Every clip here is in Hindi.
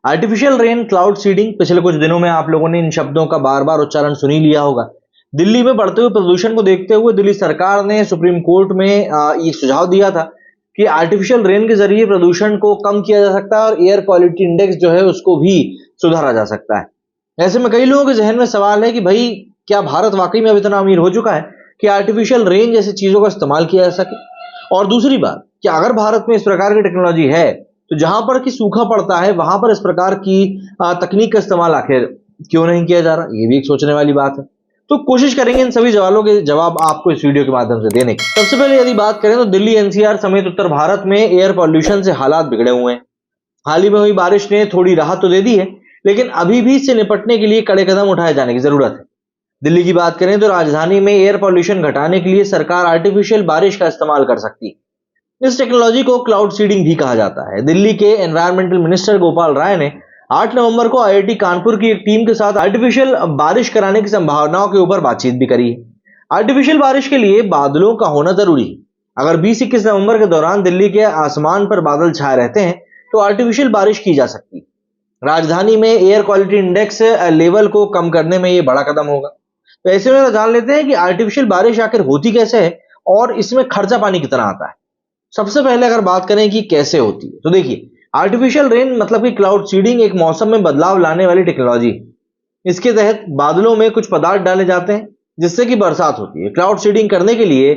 आर्टिफिशियल रेन, क्लाउड सीडिंग, पिछले कुछ दिनों में आप लोगों ने इन शब्दों का बार बार उच्चारण सुन ही लिया होगा। दिल्ली में बढ़ते हुए प्रदूषण को देखते हुए दिल्ली सरकार ने सुप्रीम कोर्ट में ये सुझाव दिया था कि आर्टिफिशियल रेन के जरिए प्रदूषण को कम किया जा सकता है और एयर क्वालिटी इंडेक्स जो है उसको भी सुधारा जा सकता है। ऐसे में कई लोगों के जहन में सवाल है कि भाई क्या भारत वाकई में अब इतना अमीर हो चुका है कि आर्टिफिशियल रेन जैसी चीजों का इस्तेमाल किया जा सके। और दूसरी बात, कि अगर भारत में इस प्रकार की टेक्नोलॉजी है तो जहां पर कि सूखा पड़ता है वहां पर इस प्रकार की तकनीक का इस्तेमाल आखिर क्यों नहीं किया जा रहा, ये भी एक सोचने वाली बात है। तो कोशिश करेंगे इन सभी सवालों के जवाब आपको इस वीडियो के माध्यम से देने की। सबसे पहले यदि बात करें तो दिल्ली एनसीआर समेत उत्तर भारत में एयर पॉल्यूशन से हालात बिगड़े हुए हैं। हाल ही में हुई बारिश ने थोड़ी राहत तो दे दी है, लेकिन अभी भी इससे निपटने के लिए कड़े कदम उठाए जाने की जरूरत है। दिल्ली की बात करें तो राजधानी में एयर पॉल्यूशन घटाने के लिए सरकार आर्टिफिशियल बारिश का इस्तेमाल कर सकती है। इस टेक्नोलॉजी को क्लाउड सीडिंग भी कहा जाता है। दिल्ली के एनवायरमेंटल मिनिस्टर गोपाल राय ने 8 नवंबर को आईआईटी कानपुर की एक टीम के साथ आर्टिफिशियल बारिश कराने की संभावनाओं के ऊपर बातचीत भी करी है। आर्टिफिशियल बारिश के लिए बादलों का होना जरूरी है। अगर 20-21 नवंबर के दौरान दिल्ली के आसमान पर बादल छाए रहते हैं तो आर्टिफिशियल बारिश की जा सकती है। राजधानी में एयर क्वालिटी इंडेक्स लेवल को कम करने में यह बड़ा कदम होगा। तो ऐसे में जान लेते हैं कि आर्टिफिशियल बारिश आखिर होती कैसे है और इसमें खर्चा पानी कितना आता है। सबसे पहले अगर बात करें कि कैसे होती है तो देखिए, आर्टिफिशियल रेन मतलब कि क्लाउड सीडिंग एक मौसम में बदलाव लाने वाली टेक्नोलॉजी है। इसके तहत बादलों में कुछ पदार्थ डाले जाते हैं जिससे कि बरसात होती है। क्लाउड सीडिंग करने के लिए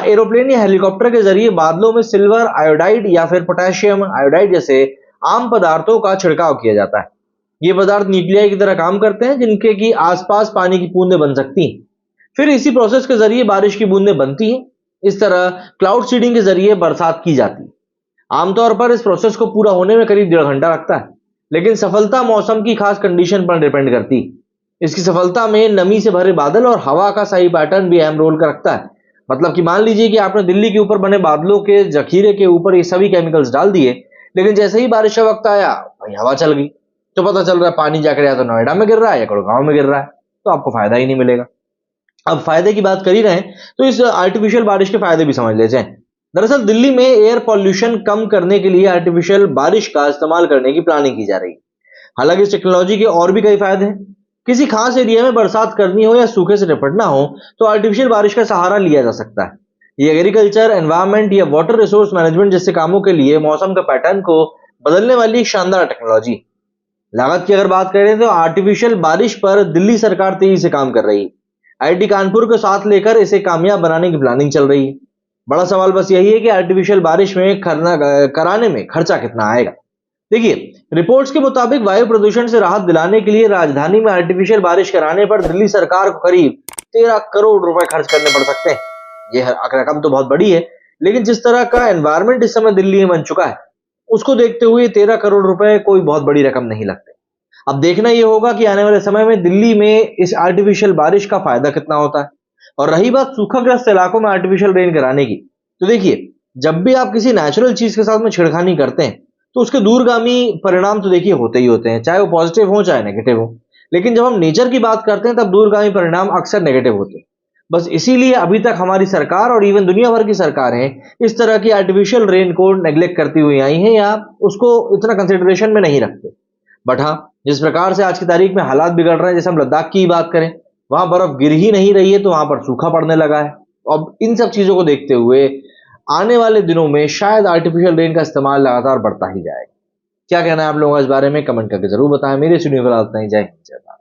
एरोप्लेन या हेलीकॉप्टर के जरिए बादलों में सिल्वर आयोडाइड या फिर पोटेशियम आयोडाइड जैसे आम पदार्थों का छिड़काव किया जाता है। ये पदार्थ न्यूक्लियाई की तरह काम करते हैं जिनके की आसपास पानी की बूंदें बन सकती हैं। फिर इसी प्रोसेस के जरिए बारिश की बूंदें बनती हैं। इस तरह क्लाउड सीडिंग के जरिए बरसात की जाती है। आमतौर पर इस प्रोसेस को पूरा होने में करीब 1.5 घंटा लगता है, लेकिन सफलता मौसम की खास कंडीशन पर डिपेंड करती है। इसकी सफलता में नमी से भरे बादल और हवा का सही पैटर्न भी अहम रोल रखता है। मतलब कि मान लीजिए कि आपने दिल्ली के ऊपर बने बादलों के जखीरे के ऊपर ये सभी केमिकल्स डाल दिए, लेकिन जैसे ही बारिश का वक्त आया वही हवा चल गई, तो पता चल रहा है पानी जाकर या तो नोएडा में गिर रहा है या गुड़गांव में गिर रहा है, तो आपको फायदा ही नहीं मिलेगा। अब फायदे की बात कर ही रहे हैं तो इस आर्टिफिशियल बारिश के फायदे भी समझ लेते हैं। दरअसल दिल्ली में एयर पॉल्यूशन कम करने के लिए आर्टिफिशियल बारिश का इस्तेमाल करने की प्लानिंग की जा रही है। हालांकि इस टेक्नोलॉजी के और भी कई फायदे हैं। किसी खास एरिया में बरसात करनी हो या सूखे से निपटना हो तो आर्टिफिशियल बारिश का सहारा लिया जा सकता है। ये एग्रीकल्चर, एनवायरमेंट या वाटर रिसोर्स मैनेजमेंट जैसे कामों के लिए मौसम के पैटर्न को बदलने वाली एक शानदार टेक्नोलॉजी। लागत की अगर बात करें तो आर्टिफिशियल बारिश पर दिल्ली सरकार तेजी से काम कर रही है। आईआईटी कानपुर को साथ लेकर इसे कामयाब बनाने की प्लानिंग चल रही है। बड़ा सवाल बस यही है कि आर्टिफिशियल बारिश में कराने में खर्चा कितना आएगा। देखिए, रिपोर्ट्स के मुताबिक वायु प्रदूषण से राहत दिलाने के लिए राजधानी में आर्टिफिशियल बारिश कराने पर दिल्ली सरकार को करीब 13 करोड़ रुपए खर्च करने पड़ सकते हैं। यह रकम तो बहुत बड़ी है, लेकिन जिस तरह का एनवायरमेंट इस समय दिल्ली में बन चुका है उसको देखते हुए 13 करोड़ रुपए कोई बहुत बड़ी रकम नहीं लगते। अब देखना यह होगा कि आने वाले समय में दिल्ली में इस आर्टिफिशियल बारिश का फायदा कितना होता है। और रही बात सूखाग्रस्त इलाकों में आर्टिफिशियल रेन कराने की, तो देखिए, जब भी आप किसी नेचुरल चीज के साथ में छेड़खानी करते हैं तो उसके दूरगामी परिणाम तो देखिए होते ही होते हैं, चाहे वो पॉजिटिव हो चाहे नेगेटिव हो। लेकिन जब हम नेचर की बात करते हैं तब दूरगामी परिणाम अक्सर नेगेटिव होते हैं। बस इसीलिए अभी तक हमारी सरकार और इवन दुनिया भर की सरकारें इस तरह की आर्टिफिशियल रेन को नेग्लेक्ट करती हुई आई हैं या उसको इतना कंसिडरेशन में नहीं रखते। बट हाँ, जिस प्रकार से आज की तारीख में हालात बिगड़ रहे हैं, जैसे हम लद्दाख की बात करें, वहां बर्फ गिर ही नहीं रही है तो वहां पर सूखा पड़ने लगा है। अब इन सब चीजों को देखते हुए आने वाले दिनों में शायद आर्टिफिशियल रेन का इस्तेमाल लगातार बढ़ता ही जाएगा। क्या कहना है आप लोगों का इस बारे में कमेंट करके जरूर बताएं। मेरे सुनिए इतना ही, जय हिंद, जय भारत।